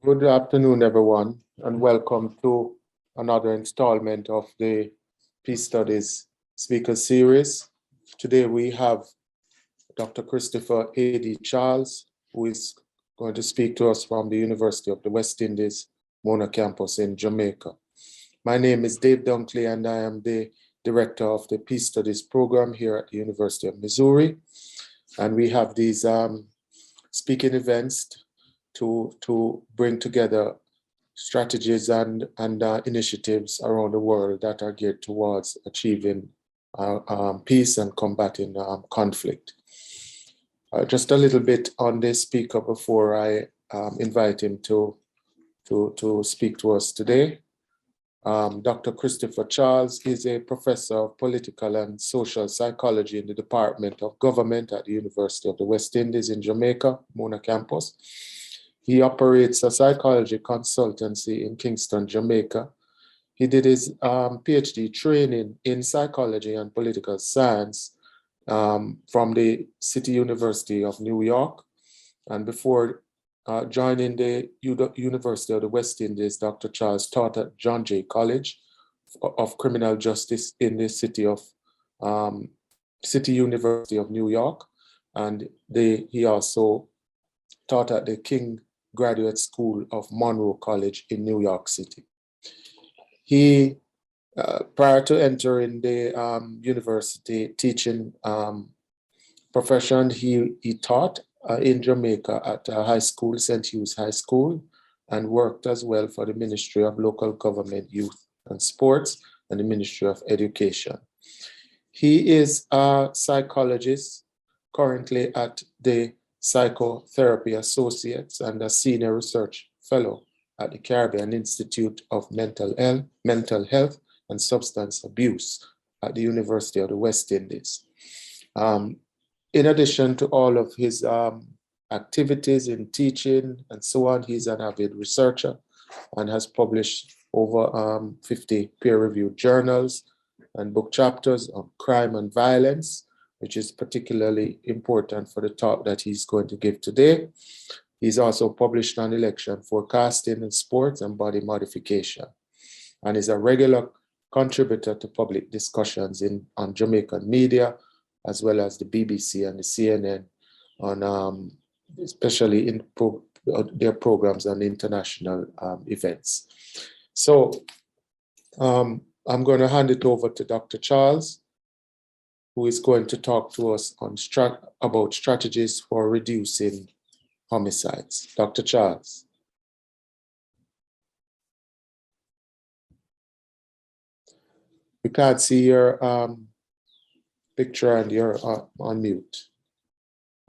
Good afternoon, everyone, and welcome to another installment of the Peace Studies Speaker Series. Today we have Dr. Christopher A.D. Charles, who is going to speak to us from the University of the West Indies, Mona campus in Jamaica. My name is Dave Dunkley, and I am the director of the Peace Studies program here at the University of Missouri. And we have these speaking events to bring together strategies and initiatives around the world that are geared towards achieving peace and combating conflict. Just a little bit on this speaker before I invite him to speak to us today. Dr. Christopher Charles is a professor of political and social psychology in the Department of Government at the University of the West Indies in Jamaica, Mona campus. He operates a psychology consultancy in Kingston, Jamaica. He did his PhD training in psychology and political science from the City University of New York. And before joining the University of the West Indies, Dr. Charles taught at John Jay College of Criminal Justice in the City University of New York. And he also taught at the King Graduate School of Monroe College in New York City. He, prior to entering the university teaching profession, he taught in Jamaica at a high school, St. Hugh's High School, and worked as well for the Ministry of Local Government, Youth and Sports, and the Ministry of Education. He is a psychologist currently at the Psychotherapy Associates and a senior research fellow at the Caribbean Institute of Mental Health and Substance Abuse at the University of the West Indies. In addition to all of his activities in teaching and so on, he's an avid researcher and has published over 50 peer-reviewed journals and book chapters on crime and violence, which is particularly important for the talk that he's going to give today. He's also published on election forecasting in sports and body modification, and is a regular contributor to public discussions on Jamaican media, as well as the BBC and the CNN, on especially in their programs on international events. So I'm going to hand it over to Dr. Charles, who is going to talk to us about strategies for reducing homicides. Dr. Charles. We can't see your picture and you're on mute.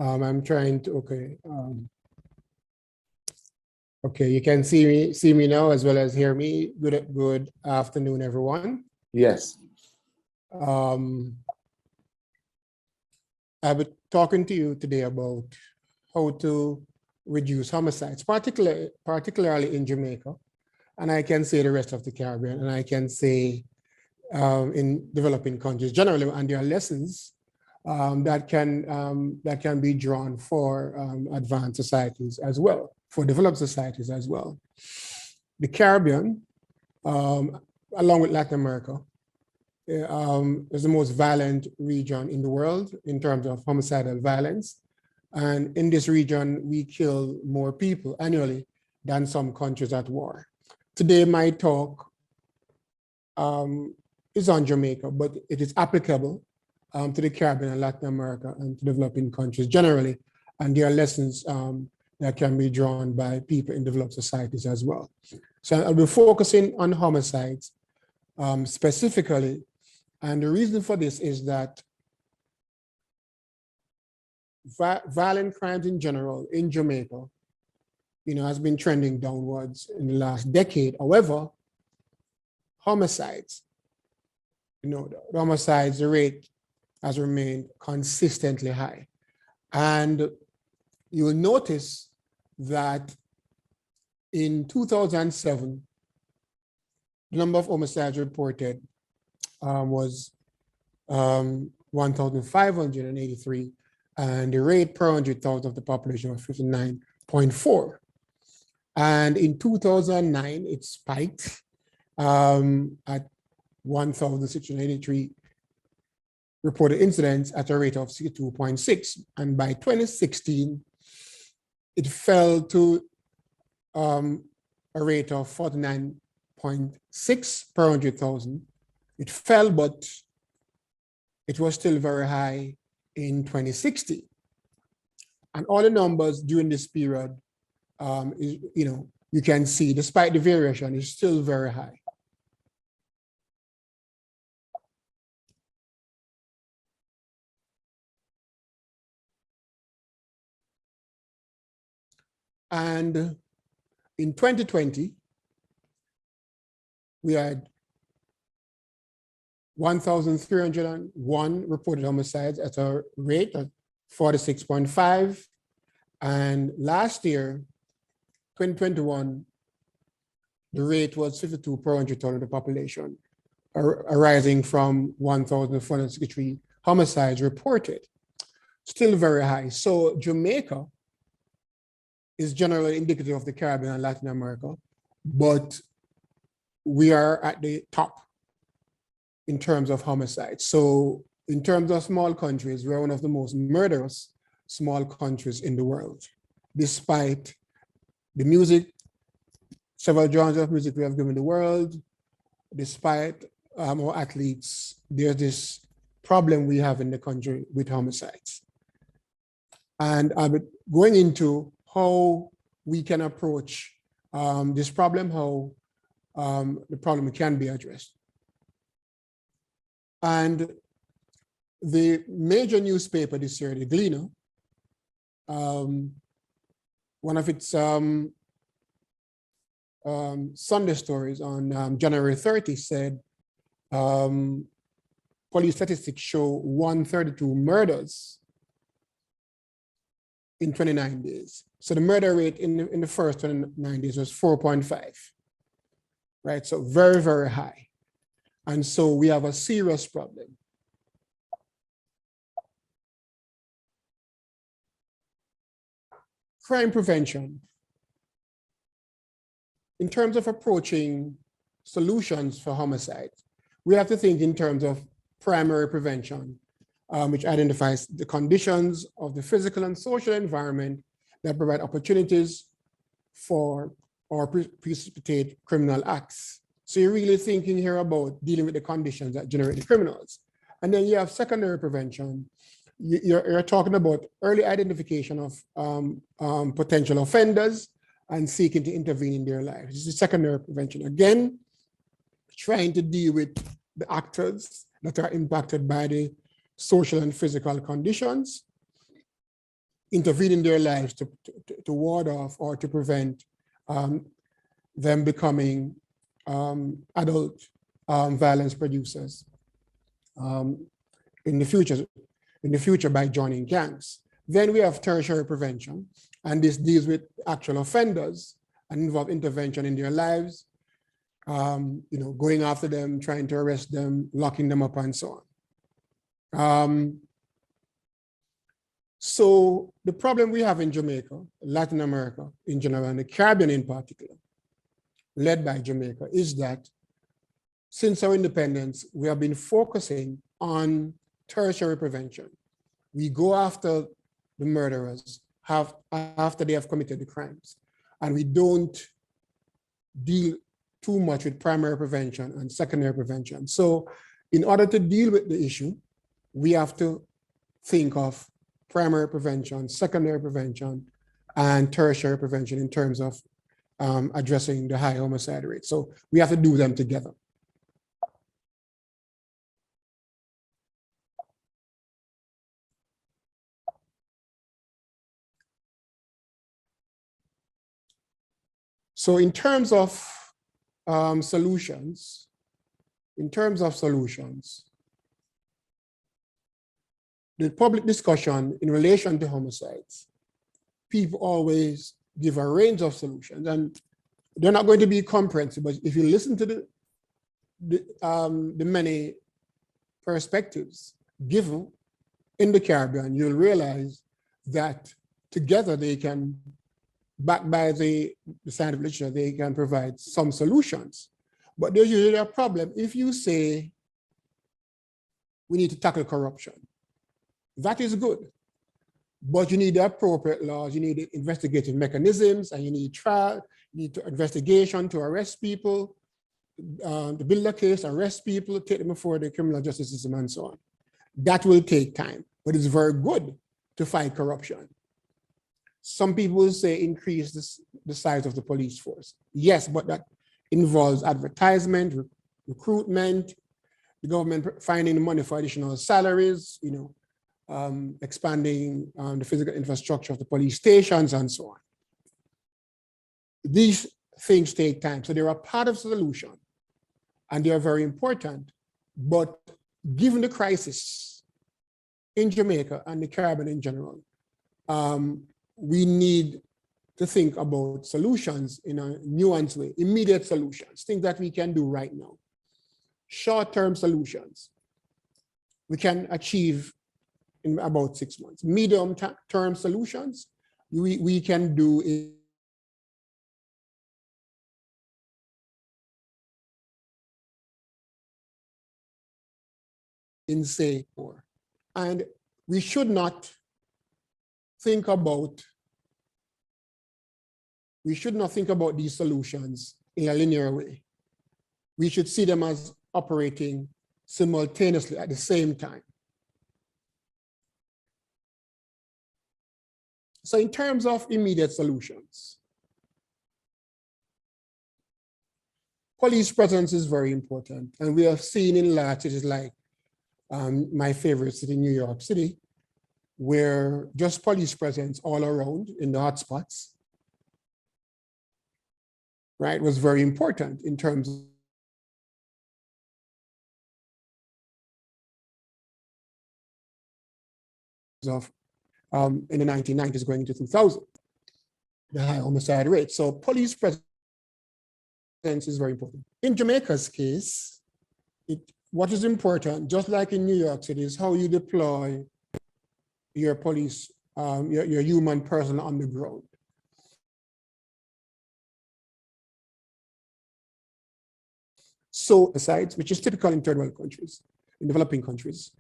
I'm trying to, okay. Okay, you can see me now as well as hear me. Good afternoon, everyone. Yes. I've been talking to you today about how to reduce homicides, particularly in Jamaica, and I can say the rest of the Caribbean, and I can say in developing countries generally, and there are lessons that can be drawn for advanced societies as well, for developed societies as well. The Caribbean, along with Latin America, is the most violent region in the world in terms of homicidal violence. And in this region, we kill more people annually than some countries at war. Today, my talk is on Jamaica, but it is applicable to the Caribbean and Latin America and to developing countries generally. And there are lessons that can be drawn by people in developed societies as well. So I'll be focusing on homicides specifically. And the reason for this is that violent crimes in general in Jamaica, has been trending downwards in the last decade. However, homicides, the homicides rate has remained consistently high. And you will notice that in 2007, the number of homicides reported was 1,583, and the rate per 100,000 of the population was 59.4. And in 2009, it spiked at 1,683 reported incidents at a rate of 62.6. And by 2016, it fell to a rate of 49.6 per 100,000. It fell, but it was still very high in 2016. And all the numbers during this period, you can see, despite the variation, is still very high. And in 2020, we had 1,301 reported homicides at a rate of 46.5. And last year, 2021, the rate was 52 per 100,000 of the population, arising from 1,463 homicides reported. Still very high. So Jamaica is generally indicative of the Caribbean and Latin America, but we are at the top in terms of homicides. So in terms of small countries, we're one of the most murderous small countries in the world, despite the music, several genres of music we have given the world, despite our athletes, there's this problem we have in the country with homicides. And I'm going into how we can approach this problem, how the problem can be addressed. And the major newspaper this year, the Gleaner, one of its Sunday stories on January 30 said, police statistics show 132 murders in 29 days. So the murder rate in the first 29 days was 4.5, right? So very, very high. And so we have a serious problem. Crime prevention. In terms of approaching solutions for homicide, we have to think in terms of primary prevention, which identifies the conditions of the physical and social environment that provide opportunities for or precipitate criminal acts. So you're really thinking here about dealing with the conditions that generate the criminals. And then you have secondary prevention. You're talking about early identification of potential offenders and seeking to intervene in their lives. This is secondary prevention. Again, trying to deal with the actors that are impacted by the social and physical conditions, intervene in their lives to ward off or to prevent them becoming adult violence producers in the future by joining gangs. Then we have tertiary prevention, and this deals with actual offenders and involve intervention in their lives, going after them, trying to arrest them, locking them up, and so on. So the problem we have in Jamaica, Latin America in general, and the Caribbean in particular, led by Jamaica, is that since our independence, we have been focusing on tertiary prevention. We go after the murderers after they have committed the crimes, and we don't deal too much with primary prevention and secondary prevention. So in order to deal with the issue, we have to think of primary prevention, secondary prevention, and tertiary prevention in terms of addressing the high homicide rate. So we have to do them together. So in terms of solutions, the public discussion in relation to homicides, people always give a range of solutions, and they're not going to be comprehensive, but if you listen to the many perspectives given in the Caribbean, you'll realize that together they can backed by the scientific literature, they can provide some solutions. But there's usually a problem if you say we need to tackle corruption. That is good, but you need the appropriate laws, you need investigative mechanisms, and you need trial, you need investigation to arrest people, to build a case, arrest people, take them before the criminal justice system, and so on. That will take time, but it's very good to fight corruption. Some people say increase the size of the police force. Yes, but that involves advertisement, recruitment, the government finding the money for additional salaries, expanding the physical infrastructure of the police stations and so on. These things take time. So they're a part of the solution and they are very important. But given the crisis in Jamaica and the Caribbean in general, we need to think about solutions in a nuanced way, immediate solutions, things that we can do right now. Short-term solutions we can achieve in about 6 months. Medium-term solutions we can do in say 4. And we should not think about these solutions in a linear way. We should see them as operating simultaneously at the same time. So in terms of immediate solutions, police presence is very important. And we have seen in large cities like my favorite city, New York City, where just police presence all around in the hotspots, right, was very important in terms of in the 1990s going into 2000, the high homicide rate. So police presence is very important. In Jamaica's case, what is important, just like in New York City, is how you deploy your police, your human personnel on the ground. So homicides, which is typical in third world countries, in developing countries.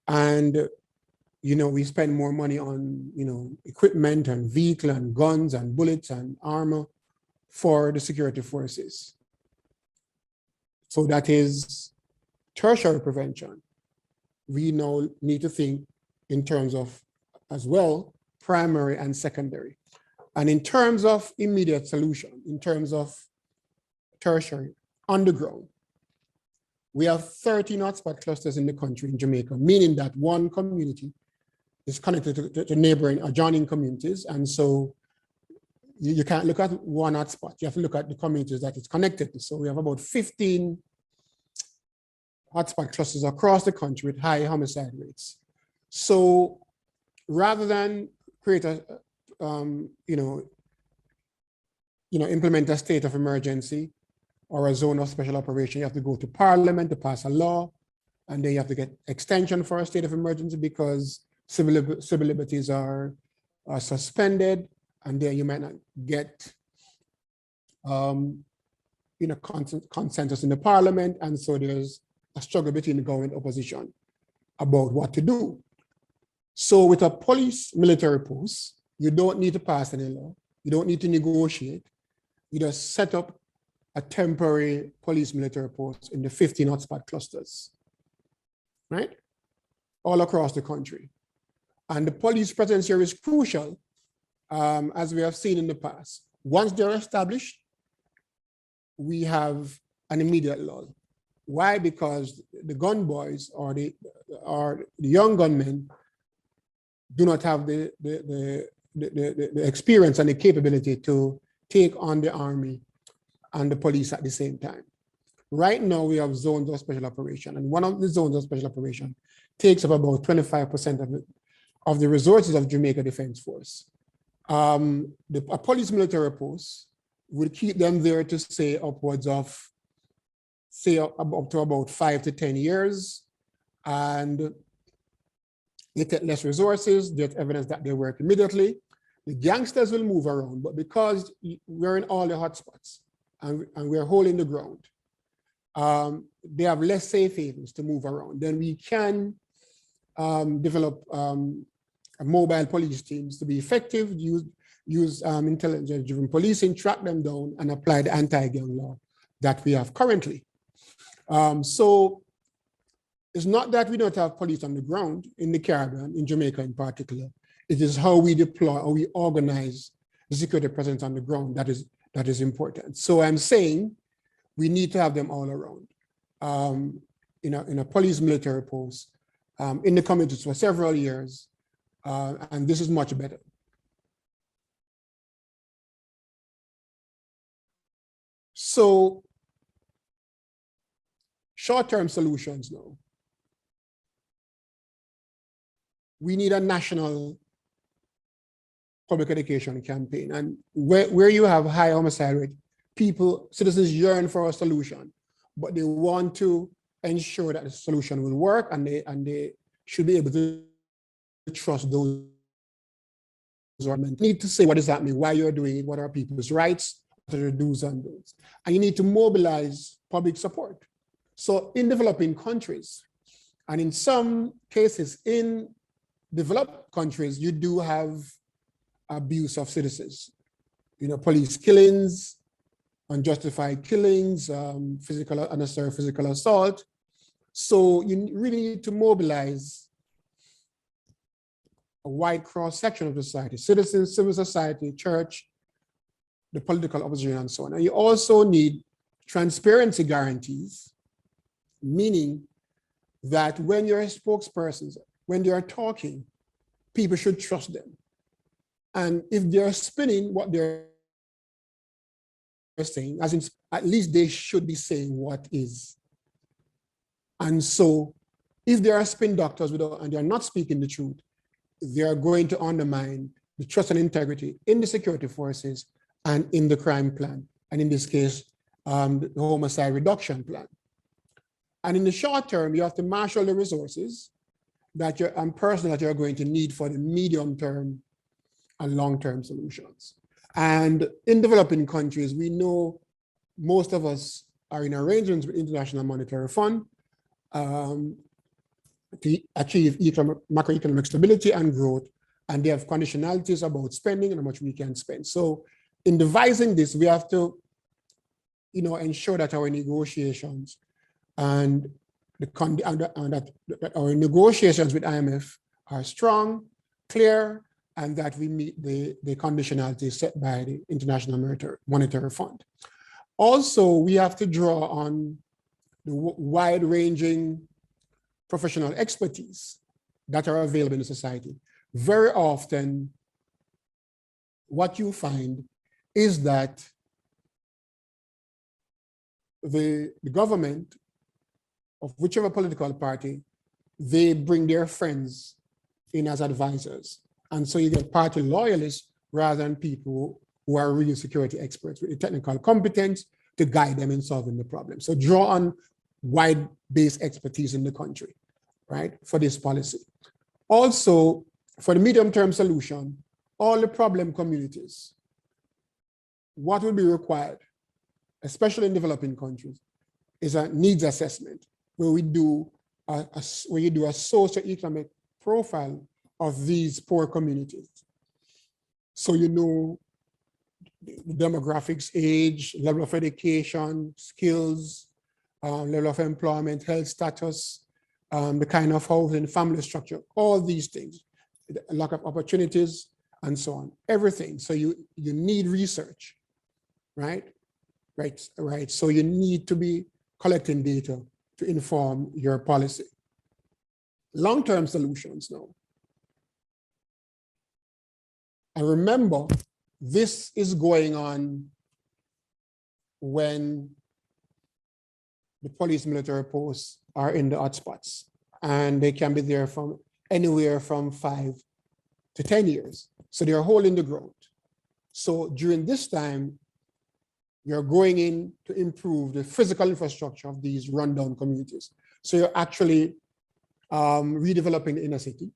And we spend more money on, equipment and vehicle and guns and bullets and armor for the security forces. So that is tertiary prevention. We now need to think in terms of, as well, primary and secondary. And in terms of immediate solution, in terms of tertiary, underground, we have 13 hotspot clusters in the country in Jamaica, meaning that one community is connected to neighboring adjoining communities. And so you can't look at one hotspot. You have to look at the communities that it's connected to. So we have about 15 hotspot clusters across the country with high homicide rates. So rather than create implement a state of emergency or a zone of special operation, you have to go to Parliament to pass a law, and then you have to get extension for a state of emergency because civil liberties are suspended, and then you might not get consensus in the Parliament, and so there's a struggle between the government and opposition about what to do. So with a police military post, you don't need to pass any law, you don't need to negotiate, you just set up a temporary police military post in the 15 hotspot clusters, right? All across the country. And the police presence here is crucial, as we have seen in the past. Once they're established, we have an immediate lull. Why? Because the gun boys or the young gunmen do not have the experience and the capability to take on the army and the police at the same time. Right now, we have zones of special operation, and one of the zones of special operation takes up about 25% of the resources of Jamaica Defense Force. A police military post would keep them there to say upwards of, up to about 5 to 10 years, and they take less resources. There's evidence that they work immediately, The gangsters will move around, but because we're in all the hotspots and we're holding the ground, they have less safe havens to move around. Then we can develop mobile police teams to be effective, use intelligence-driven policing, track them down, and apply the anti-gang law that we have currently. So it's not that we don't have police on the ground in the Caribbean, in Jamaica in particular. It is how we deploy or we organize the security presence on the ground that is important. So I'm saying we need to have them all around in a police military post in the communities for several years, and this is much better. So short-term solutions now. We need a national public education campaign, and where you have high homicide rate, citizens yearn for a solution, but they want to ensure that the solution will work, and they should be able to trust those who need to say what does that mean, why you're doing it, what are people's rights, what are the do's and don'ts, and you need to mobilize public support. So in developing countries, and in some cases in developed countries, you do have abuse of citizens, police killings, unjustified killings, unnecessary physical assault. So you really need to mobilize a wide cross-section of society, citizens, civil society, church, the political opposition, and so on. And you also need transparency guarantees, meaning that when you're a spokesperson, when they are talking, people should trust them. And if they're spinning what they're saying, as in, at least they should be saying what is. And so if there are spin doctors and they're not speaking the truth, they're going to undermine the trust and integrity in the security forces and in the crime plan. And in this case, the homicide reduction plan. And in the short term, you have to marshal the resources that you're going to need for the medium term and long-term solutions. And in developing countries, we know most of us are in arrangements with International Monetary Fund to achieve macroeconomic stability and growth, and they have conditionalities about spending and how much we can spend. So in devising this, we have to ensure that our negotiations and that our negotiations with IMF are strong, clear, and that we meet the conditionalities set by the International Monetary Fund. Also, we have to draw on the wide-ranging professional expertise that are available in the society. Very often, what you find is that the government of whichever political party, they bring their friends in as advisors. And so you get party loyalists rather than people who are real security experts with the technical competence to guide them in solving the problem. So draw on wide-based expertise in the country, right, for this policy. Also, for the medium-term solution, all the problem communities, what will be required, especially in developing countries, is a needs assessment where we do a socioeconomic profile of these poor communities. So you know the demographics, age, level of education, skills, level of employment, health status, the kind of housing, family structure, all these things, a lack of opportunities, and so on, everything. So you need research, right? Right. So you need to be collecting data to inform your policy. Long-term solutions now. And remember, this is going on when the police military posts are in the hotspots, and they can be there from anywhere from 5 to 10 years. So they're holding the ground. So during this time, you're going in to improve the physical infrastructure of these rundown communities. So you're actually redeveloping the inner city.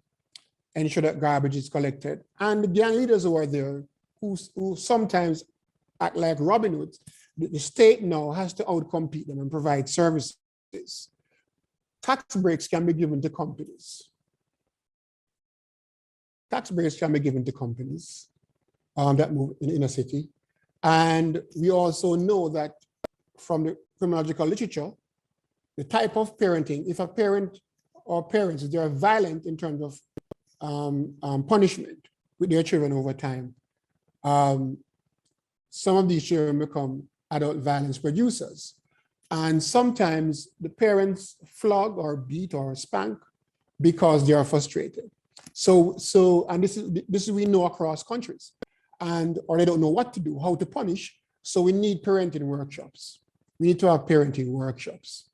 ensure that garbage is collected. And the gang leaders who are there, who sometimes act like Robin Hoods, the state now has to outcompete them and provide services. Tax breaks can be given to companies. Tax breaks can be given to companies that move in a city. And we also know that from the criminological literature, the type of parenting, if a parent or parents, they are violent in terms of punishment with their children over time, some of these children become adult violence producers. And sometimes the parents flog or beat or spank because they are frustrated. And this is we know across countries, or they don't know what to do, how to punish. So we need parenting workshops. We need to have parenting workshops.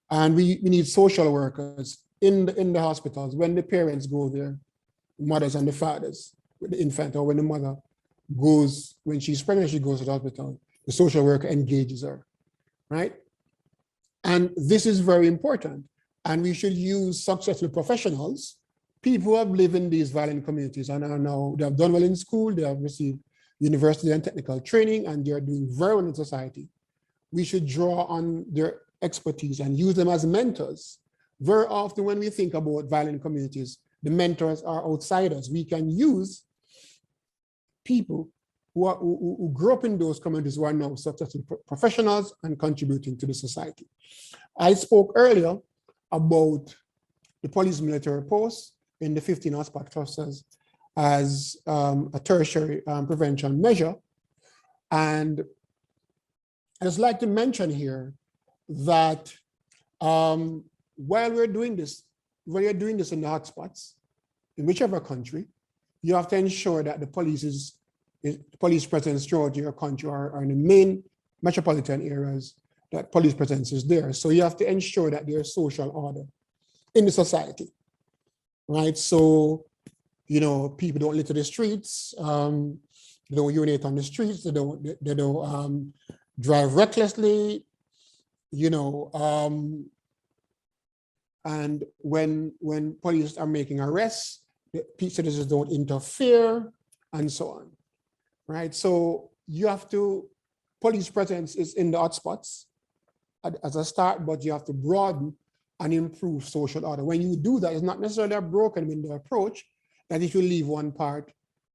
And we need social workers in the hospitals when the parents go there, mothers and the fathers with the infant, or when the mother goes, when she's pregnant, she goes to the hospital, the social worker engages her, right? And this is very important. And we should use successful professionals, people who have lived in these violent communities and are now, they have done well in school, they have received university and technical training, and they're doing very well in society. We should draw on their expertise and use them as mentors. Very often when we think about violent communities, the mentors are outsiders. We can use people who grew up in those communities who are now successful professionals and contributing to the society. I spoke earlier about the police military posts in the 15 hotspot clusters as a tertiary prevention measure. And I'd just like to mention here that while we're doing this, when you're doing this in the hotspots, in whichever country, you have to ensure that the police presence throughout your country are in the main metropolitan areas, that police presence is there. So you have to ensure that there's social order in the society, right? So, you know, people don't litter the streets, they don't urinate on the streets, they don't drive recklessly, you know, and when police are making arrests, the citizens don't interfere, and so on, right? So you have to, police presence is in the hotspots as a start, but you have to broaden and improve social order. When you do that, it's not necessarily a broken window approach, that if you leave one part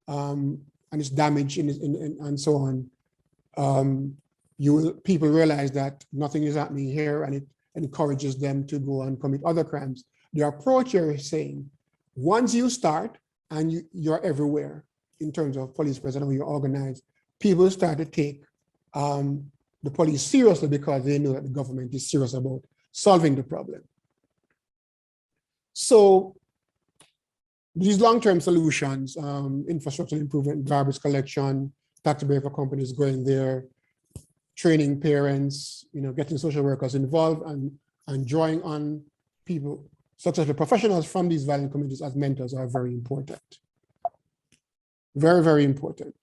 and it's damaged and so on, people realize that nothing is happening here, and it encourages them to go and commit other crimes. The approach you're saying, once you start and you're everywhere in terms of police presence, when you're organized, people start to take the police seriously because they know that the government is serious about solving the problem. So these long-term solutions, infrastructure improvement, garbage collection, tax break for companies going there, training parents, you know, getting social workers involved and drawing on people, successful professionals from these violent communities as mentors are very important. Very, very important.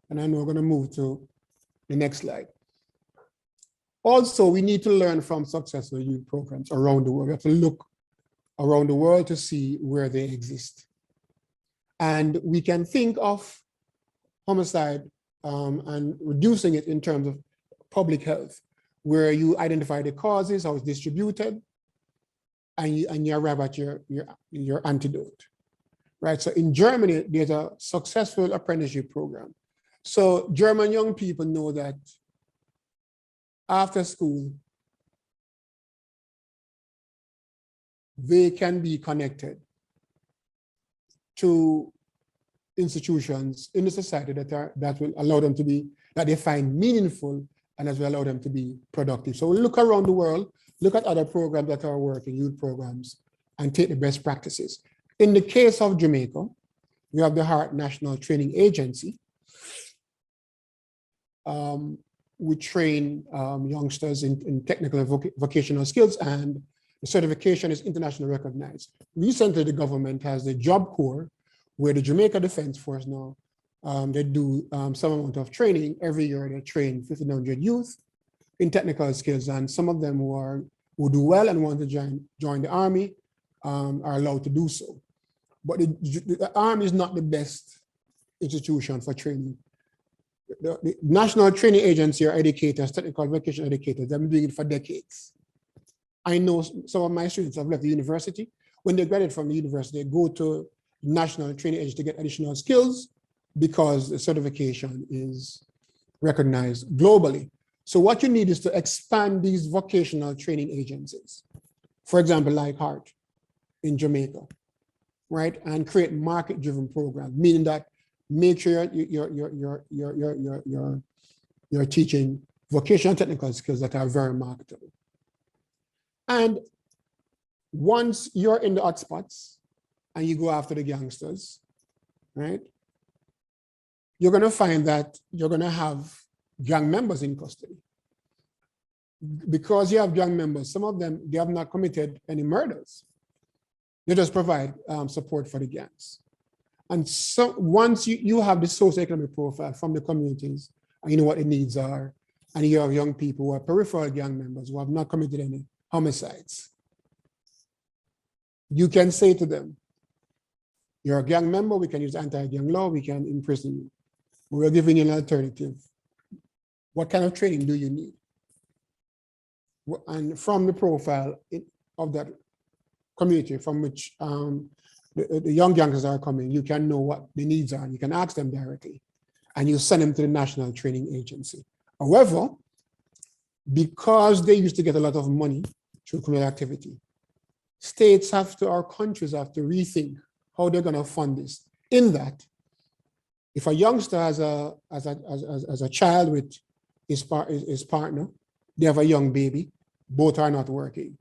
And I know we're going to move to the next slide. Also, we need to learn from successful youth programs around the world. We have to look around the world to see where they exist. And we can think of homicide and reducing it in terms of public health, where you identify the causes, how it's distributed, and you arrive at your antidote, right? So in Germany, there's a successful apprenticeship program. So German young people know that after school, they can be connected to institutions in the society that will allow them to be, that they find meaningful, and as will allow them to be productive. So we look around the world, look at other programs that are working, youth programs, and take the best practices. In the case of Jamaica, we have the Heart National Training Agency. We train youngsters in technical and vocational skills, and the certification is internationally recognized. Recently, the government has the Job Corps, where the Jamaica Defense Force now, they do some amount of training. Every year they train 1,500 youth in technical skills, and some of them who do well and want to join the army are allowed to do so. But the army is not the best institution for training. The National Training Agency are educators, technical vocational educators. They've been doing it for decades. I know some of my students have left the university. When they graduate from the university, they go to National Training Agency to get additional skills because the certification is recognized globally. So what you need is to expand these vocational training agencies. For example, like HEART in Jamaica, right? And create market-driven programs, meaning that make sure you're teaching vocational technical skills that are very marketable. And once you're in the hotspots and you go after the gangsters, right? You're going to find that you're going to have gang members in custody. Because you have gang members, some of them, they have not committed any murders. They just provide support for the gangs. And so once you have the socioeconomic profile from the communities, and you know what the needs are, and you have young people who are peripheral gang members who have not committed any homicides, you can say to them, you're a gang member, we can use anti-gang law, we can imprison you. We're giving you an alternative. What kind of training do you need? And from the profile of that community from which the young gangsters are coming, you can know what the needs are. You can ask them directly, and you send them to the National Training Agency. However, because they used to get a lot of money through criminal activity, states have to, or countries have to rethink how they're going to fund this. In that, if a youngster has a child with his partner, they have a young baby, both are not working.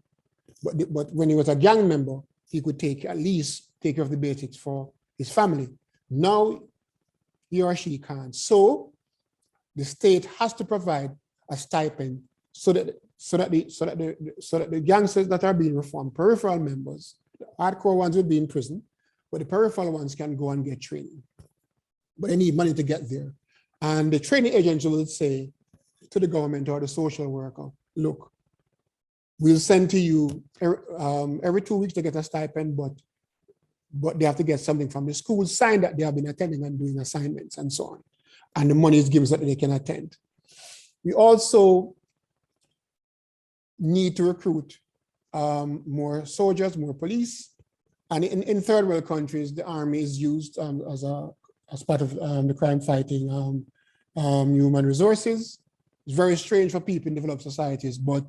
But when he was a gang member, he could at least take care of the basics for his family. Now he or she can't. So the state has to provide a stipend so that the gangsters that are being reformed, peripheral members, the hardcore ones will be in prison, but the peripheral ones can go and get training. But they need money to get there. And the training agency will say to the government or the social worker, look, we'll send to you every 2 weeks to get a stipend, but they have to get something from the school, sign that they have been attending and doing assignments and so on. And the money is given so that they can attend. We also need to recruit more soldiers, more police. And in third world countries, the army is used as part of the crime fighting human resources. It's very strange for people in developed societies, but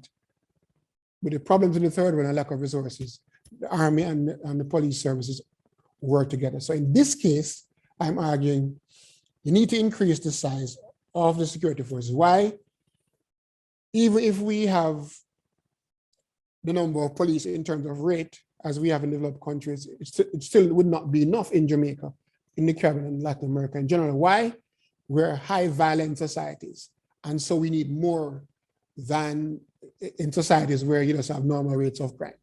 with the problems in the third world and lack of resources, the army and the police services work together. So in this case, I'm arguing you need to increase the size of the security forces. Why? Even if we have the number of police in terms of rate, as we have in developed countries, it still would not be enough in Jamaica, in the Caribbean and Latin America in general. Why? We're high violent societies. And so we need more than in societies where you just have normal rates of crime.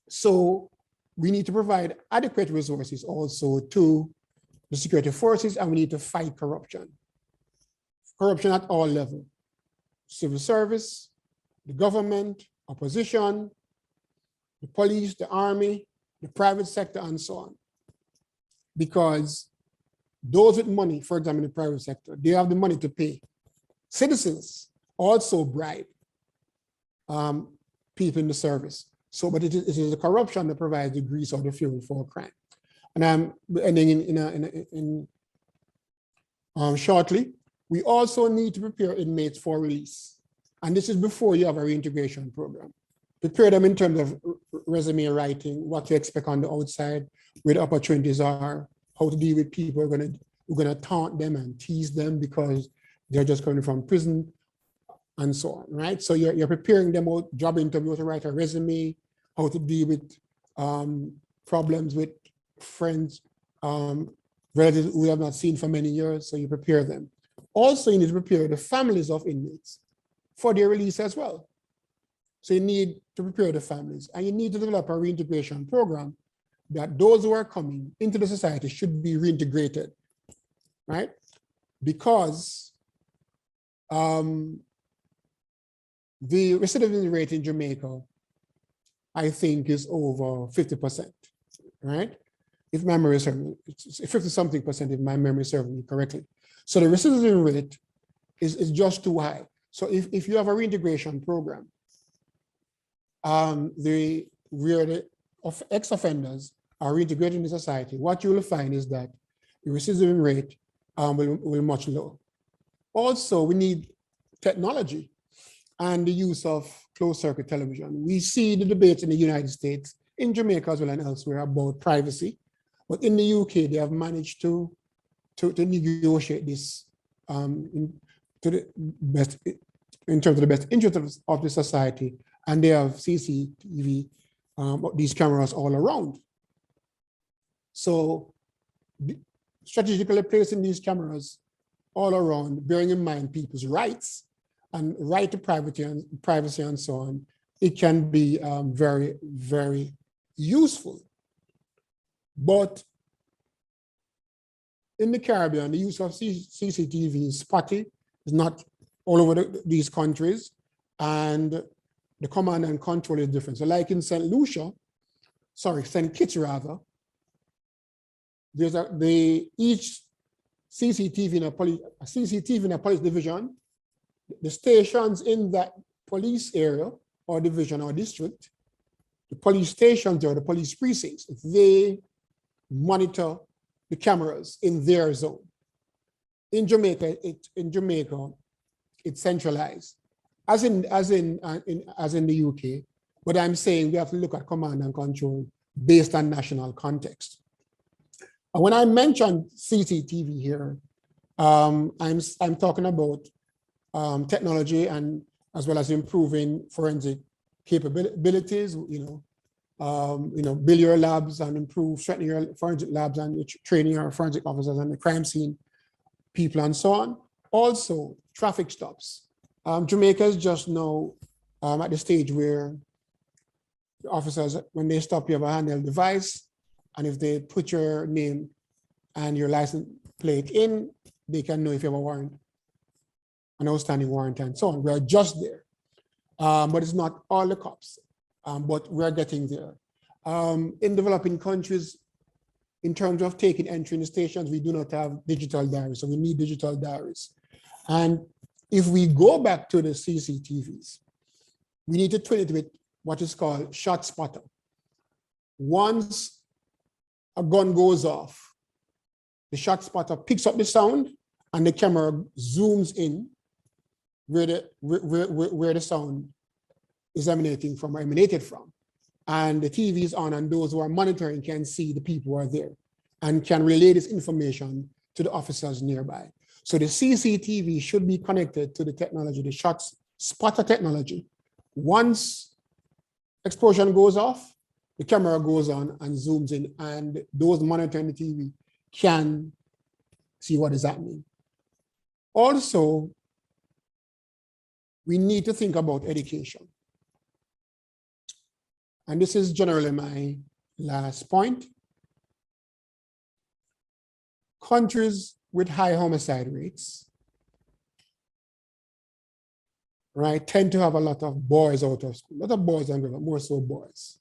So we need to provide adequate resources also to the security forces, and we need to fight corruption. Corruption at all levels. Civil service, the government, opposition, the police, the army, the private sector, and so on. Because those with money, for example, in the private sector, they have the money to pay. Citizens also bribe people in the service. So, but it is the corruption that provides the grease or the fuel for crime. And I'm ending shortly. We also need to prepare inmates for release. And this is before you have a reintegration program. Prepare them in terms of resume writing, what to expect on the outside, where the opportunities are, how to deal with people who are going to taunt them and tease them because they're just coming from prison and so on, right? So you're preparing them out, job interview, to write a resume, how to deal with problems with friends, relatives who have not seen for many years, so you prepare them. Also, you need to prepare the families of inmates for their release as well. So you need to prepare the families, and you need to develop a reintegration program that those who are coming into the society should be reintegrated, right? Because the recidivism rate in Jamaica, I think, is over 50%, right? if my memory serves me, it's 50-something% if my memory serves me correctly. So the recidivism rate is just too high. So if you have a reintegration program, where the ex-offenders are reintegrated into society, what you will find is that the recidivism rate will much lower. Also, we need technology and the use of closed-circuit television. We see the debates in the United States, in Jamaica as well and elsewhere, about privacy. But in the UK, they have managed to negotiate this in terms of the best interest of the society, and they have CCTV, these cameras all around. So strategically placing these cameras all around, bearing in mind people's rights and right to privacy and so on, it can be very, very useful. But in the Caribbean, the use of CCTV is spotty. It's not all over these countries, and the command and control is different. So like in St. Kitts rather, there's each CCTV in a police division, the stations in that police area or division or district, the police stations or the police precincts, they monitor the cameras in their zone. In Jamaica, it's centralized, as in the UK. But I'm saying we have to look at command and control based on national context. And when I mention CCTV here, I'm talking about technology and as well as improving forensic capabilities. Build your labs and strengthen your forensic labs and training your forensic officers and the crime scene people and so on. Also, traffic stops. Jamaica is just now at the stage where the officers, when they stop, you have a handheld device, and if they put your name and your license plate in, they can know if you have a warrant, an outstanding warrant, and so on. We are just there, but it's not all the cops, but we're getting there. In developing countries, in terms of taking entry in the stations, we do not have digital diaries, so we need digital diaries. And if we go back to the CCTVs, we need to twin it with what is called shot spotter. Once a gun goes off, the shot spotter picks up the sound and the camera zooms in where the sound is emanated from. And the TV is on, and those who are monitoring can see the people who are there and can relay this information to the officers nearby. So the CCTV should be connected to the technology, the shot spotter technology. Once explosion goes off, the camera goes on and zooms in, and those monitoring the TV can see what is happening. Also, we need to think about education. And this is generally my last point. Countries with high homicide rates, right, tend to have a lot of boys out of school. A lot of boys and girls, more so boys.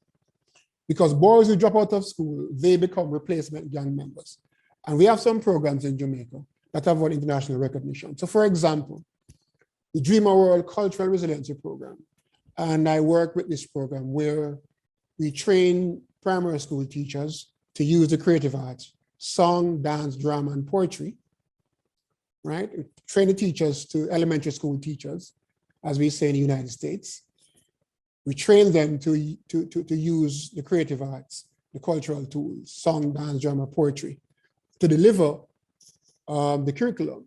Because boys who drop out of school, they become replacement gang members. And we have some programs in Jamaica that have won international recognition. So for example, the Dreamer World Cultural Resiliency Program. And I work with this program where we train primary school teachers to use the creative arts, song, dance, drama, and poetry, right? We train the teachers to elementary school teachers, as we say in the United States. We train them to use the creative arts, the cultural tools, song, dance, drama, poetry, to deliver the curriculum.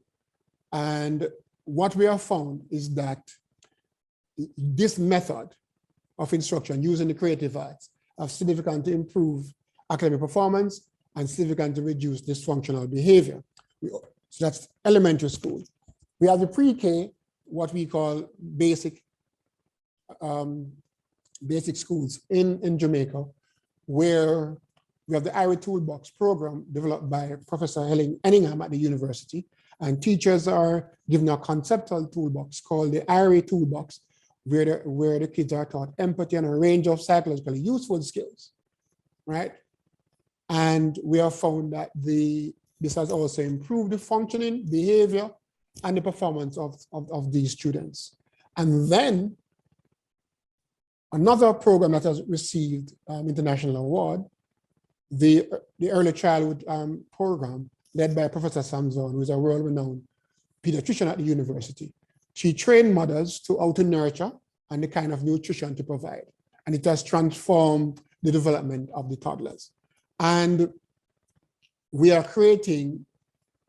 And what we have found is that this method of instruction using the creative arts have significantly improved academic performance and significantly reduced dysfunctional behavior. So that's elementary school. We have the pre-K, what we call basic schools in Jamaica, where we have the IRI Toolbox program developed by Professor Helen Enningham at the university, and teachers are given a conceptual toolbox called the IRI Toolbox, where the kids are taught empathy and a range of psychologically useful skills, right? And we have found that this has also improved the functioning, behavior, and the performance of these students. And then another program that has received international award, the early childhood program led by Professor Samson, who is a world-renowned pediatrician at the university. She trained mothers to how to nurture and the kind of nutrition to provide. And it has transformed the development of the toddlers. And we are creating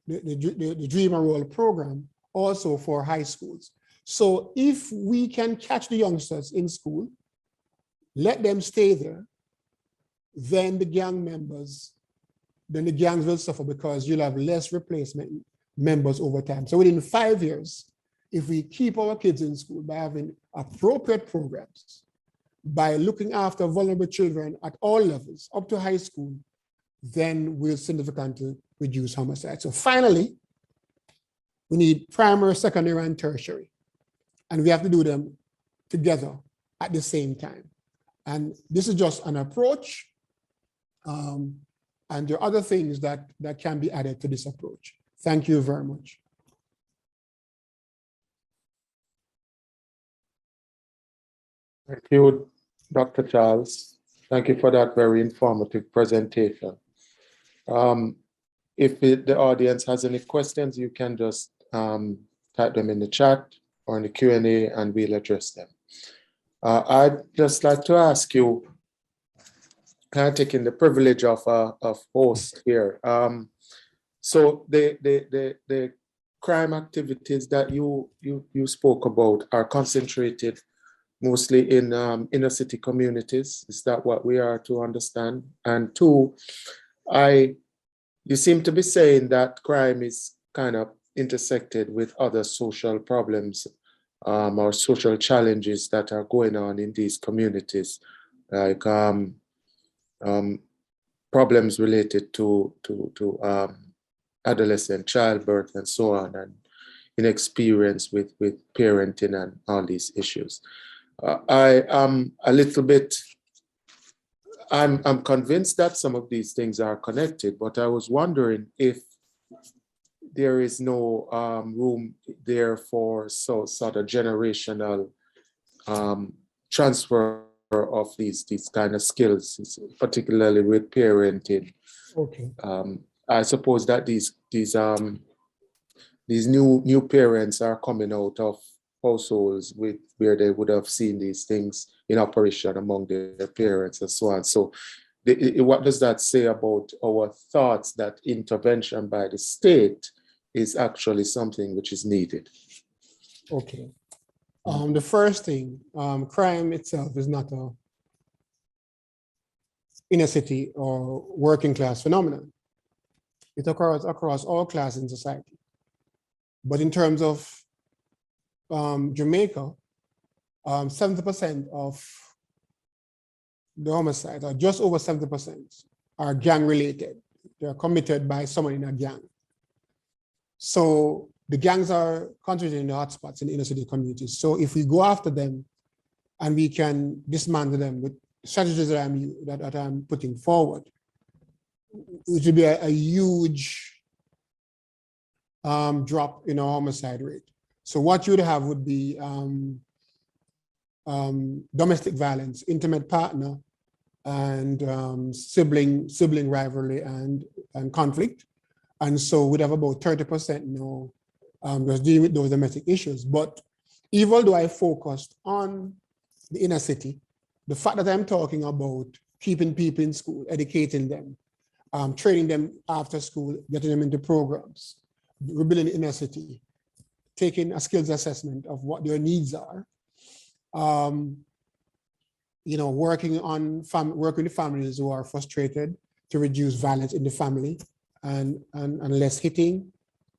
the Dreamer Role program also for high schools. So if we can catch the youngsters in school, let them stay there, then the gangs will suffer because you'll have less replacement members over time. So within 5 years, if we keep our kids in school by having appropriate programs, by looking after vulnerable children at all levels, up to high school, then we'll significantly reduce homicide. So finally, we need primary, secondary, and tertiary. And we have to do them together at the same time. And this is just an approach. And there are other things that can be added to this approach. Thank you very much. Thank you, Dr. Charles. Thank you for that very informative presentation. If the audience has any questions, you can just type them in the chat or in the Q&A and we'll address them. I'd just like to ask you, kind of taking the privilege of host here. So the crime activities that you spoke about are concentrated mostly in inner city communities. Is that what we are to understand? And two, you seem to be saying that crime is kind of intersected with other social problems or social challenges that are going on in these communities, like problems related to adolescent childbirth and so on, and inexperience with parenting and all these issues. I am a little bit, I'm convinced that some of these things are connected, but I was wondering if there is no room there for sort of generational transfer of these kind of skills, particularly with parenting. Okay. I suppose that these new parents are coming out of households where they would have seen these things in operation among their parents and so on. So what does that say about our thoughts that intervention by the state is actually something which is needed? Okay. The first thing, crime itself is not a inner city or working class phenomenon. It occurs across all classes in society. But in terms of Jamaica, 70% of the homicides, or just over 70%, are gang related. They're committed by someone in a gang. So the gangs are concentrated in the hotspots in the inner city communities. So if we go after them and we can dismantle them with strategies that I'm putting forward, it would be a huge drop in our homicide rate. So what you'd have would be domestic violence, intimate partner, and sibling rivalry and conflict. And so we'd have about 30% now just dealing with those domestic issues. But even though I focused on the inner city, the fact that I'm talking about keeping people in school, educating them, training them after school, getting them into programs, rebuilding the inner city, taking a skills assessment of what their needs are, working with families who are frustrated to reduce violence in the family and less hitting,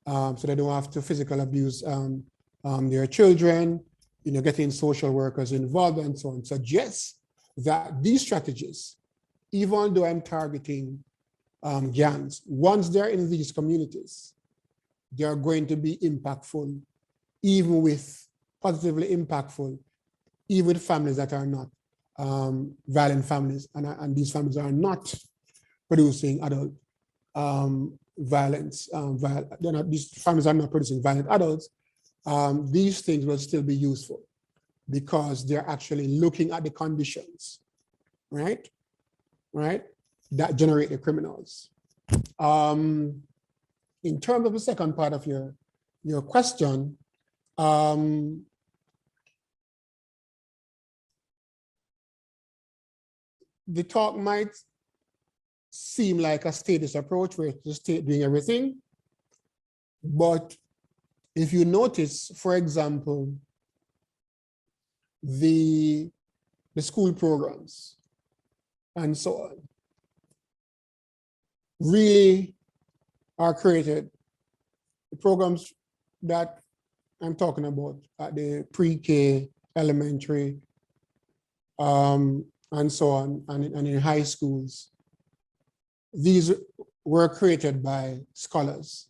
so they don't have to physical abuse their children, getting social workers involved and so on, suggests that these strategies, even though I'm targeting gangs, once they're in these communities, they are going to be impactful, positively impactful, even with families that are not violent families, and these families are not producing adult violence. These families are not producing violent adults. These things will still be useful because they're actually looking at the conditions, right? Right? That generate the criminals. In terms of the second part of your question, the talk might seem like a statist approach where it's the state doing everything. But if you notice, for example, the school programs and so on really are created. The programs that I'm talking about at the pre-K, elementary, and so on, and in high schools, these were created by scholars,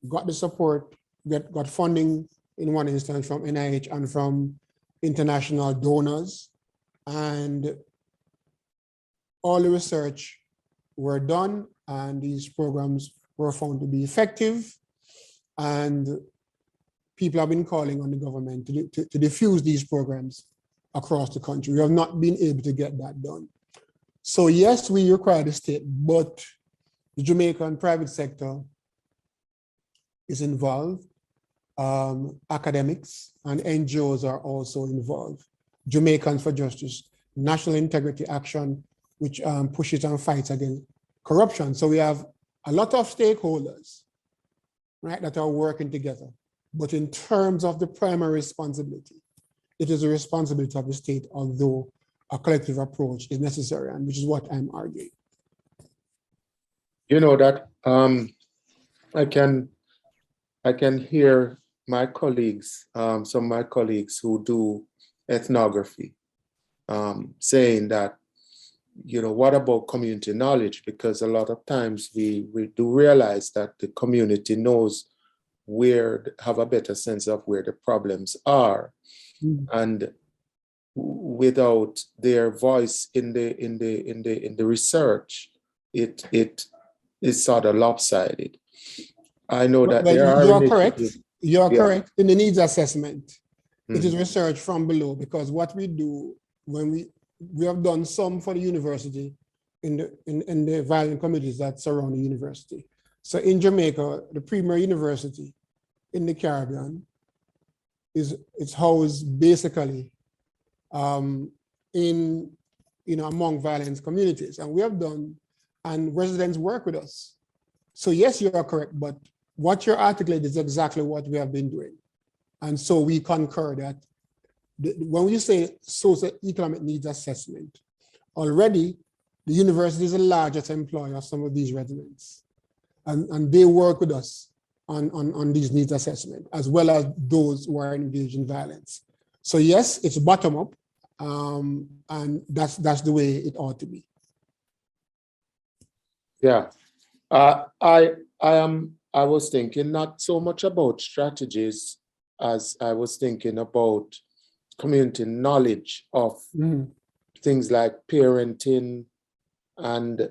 got the support, got funding in one instance from NIH and from international donors, and all the research were done, and these programs were found to be effective, and people have been calling on the government to diffuse these programs across the country. We have not been able to get that done. So yes, we require the state, but the Jamaican private sector is involved. Academics and NGOs are also involved. Jamaicans for Justice, National Integrity Action, which pushes and fights against corruption. So we have a lot of stakeholders, right, that are working together. But in terms of the primary responsibility, it is a responsibility of the state, although a collective approach is necessary, and which is what I'm arguing. You know that I can hear my colleagues, some of my colleagues who do ethnography, saying that, you know, what about community knowledge? Because a lot of times we do realize that the community knows have a better sense of where the problems are. And without their voice in the research, it is sort of lopsided. I know that there are you're correct. You're correct in the needs assessment. It is Mm. research from below, because what we do when we have done some for the university in the violent communities that surround the university. So in Jamaica, the premier university in the Caribbean it's housed basically in, you know, among violence communities, and we have done, and residents work with us. So yes, you are correct, but what you're articulating is exactly what we have been doing. And so we concur that when we say socio-economic needs assessment, already the university is the largest employer of some of these residents. And they work with us on these needs assessment, as well as those who are engaged in violence. So yes, it's bottom up, and that's the way it ought to be. Yeah, I was thinking not so much about strategies as I was thinking about community knowledge of things like parenting and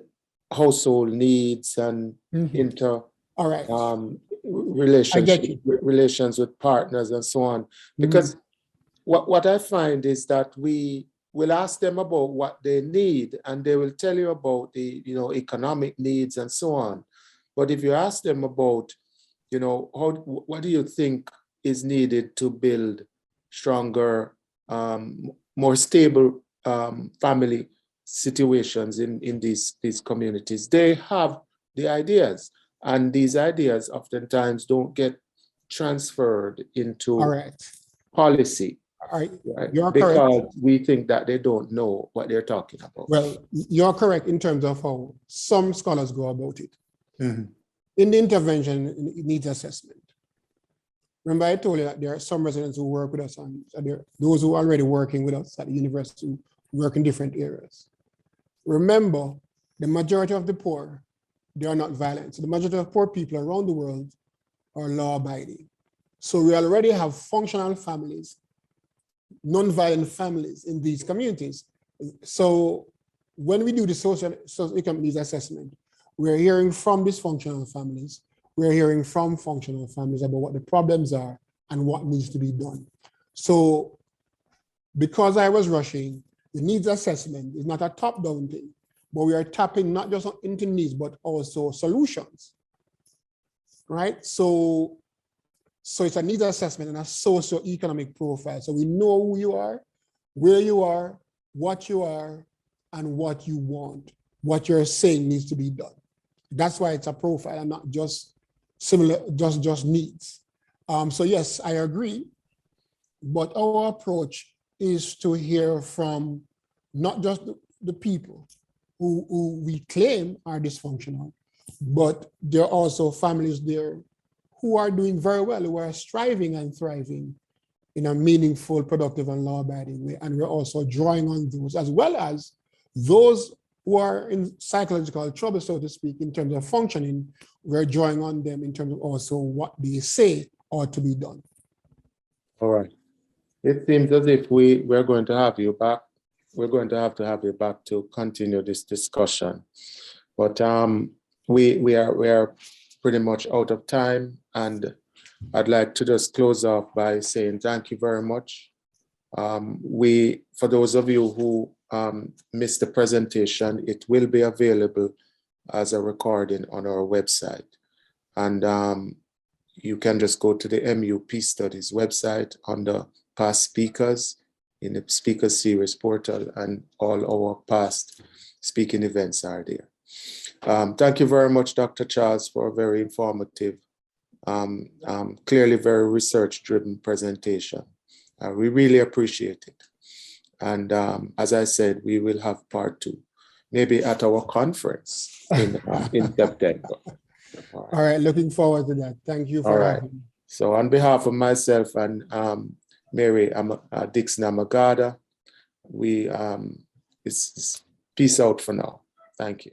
household needs and All right. relations with partners and so on. Because what I find is that we will ask them about what they need, and they will tell you about the, you know, economic needs and so on. But if you ask them about, you know, what do you think is needed to build stronger, more stable family situations in these communities, they have the ideas, and these ideas oftentimes don't get transferred into policy. Right. Right? You're because correct. We think that they don't know what they're talking about. Well, you're correct in terms of how some scholars go about it. In the intervention needs assessment, remember I told you that there are some residents who work with us, and those who are already working with us at the university who work in different areas. Remember, the majority of the poor, they are not violent. So the majority of poor people around the world are law-abiding. So we already have functional families, non-violent families in these communities. So when we do the socioeconomic needs assessment, we're hearing from dysfunctional families, we're hearing from functional families about what the problems are and what needs to be done. So because I was rushing, the needs assessment is not a top-down thing, but we are tapping not just into needs, but also solutions, right? So it's a needs assessment and a socioeconomic profile. So we know who you are, where you are, what you are, and what you want, what you're saying needs to be done. That's why it's a profile and not just similar, just needs. So yes, I agree, but our approach is to hear from not just the people who we claim are dysfunctional, but there are also families there who are doing very well, who are striving and thriving in a meaningful, productive, and law-abiding way. And we're also drawing on those, as well as those who are in psychological trouble, so to speak, in terms of functioning. We're drawing on them in terms of also what they say ought to be done. All right. It seems as if we're going to have you back. We're going to have you back to continue this discussion. But we are pretty much out of time, and I'd like to just close off by saying thank you very much. For those of you who missed the presentation, it will be available as a recording on our website. And you can just go to the MUP Studies website under past speakers in the speaker series portal, and all our past speaking events are there. Thank you very much, Dr. Charles, for a very informative, clearly very research-driven presentation. We really appreciate it. And as I said, we will have part 2, maybe at our conference in September. All right, looking forward to that. Thank you for having me. So on behalf of myself and Mary Dixon Amagada, it's peace out for now. Thank you.